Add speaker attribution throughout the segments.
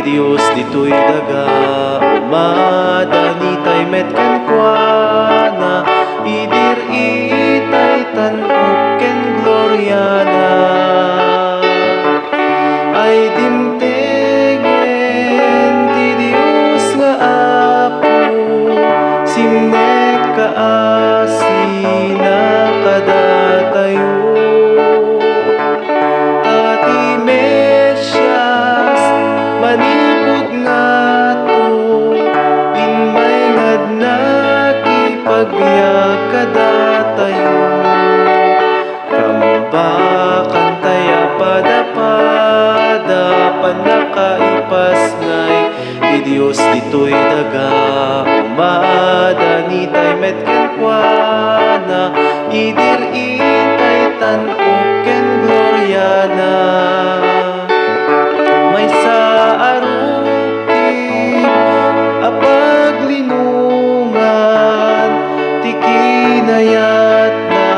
Speaker 1: Diyos dito'y daga umadanitay met kenkwana idir itay tanuk ken gloriana ay dimtengen ti Diyos nga Apo simnek kaasina kadatayo ati Mesyas manipod nga to inmay ngadna kipagbiag kadatayo rambakan taya pada panakaipas ngay ti Diyos dito'y daga umadanitay met kenkwana idir itay tanuk ken gloriana may saarupin apaglinungan ti kinayat na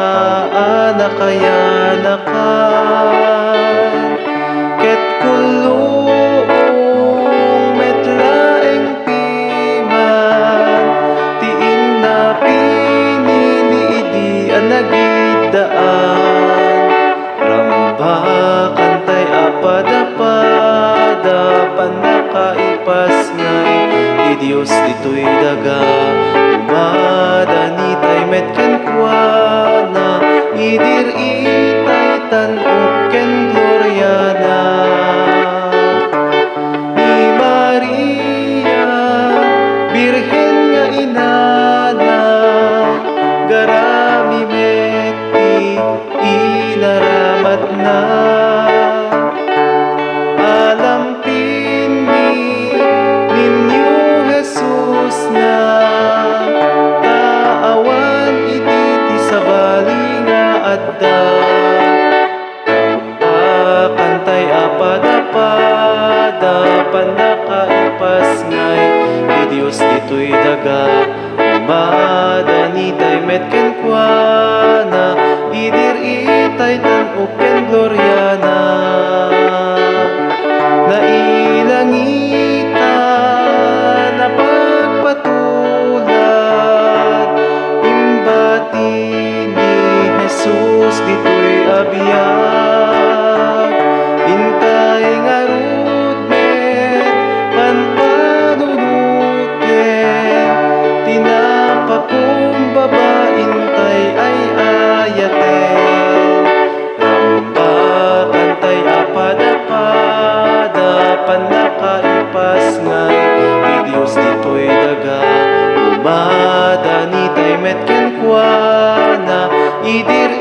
Speaker 1: anakayanakan ket kulong metlaeng piman ti inna pinili anagidaan rambakan tay apada panakaipas ngay ti Diyos dito'y daga umadanitay met kenkwana idir itay tanuk ken gloriana ni Maria birhen nga inana garami met ti inaramat na alampin ninyo Jesus na taawan iti ti sabali nga adda kantay apada panakaipas ngay ti Diyos dito'y daga umadanitay met kenkwana idir itay tanuk ken gloriana nailangitan na pagpatulan imbati ni Jesus dito'y abiyag intay nga rudmet panpanunuten tinapakumbaba intay ay ayaten rambakan tay apada panakaipas ngay ti Diyos dito'y daga umadanitay met kenkwana idir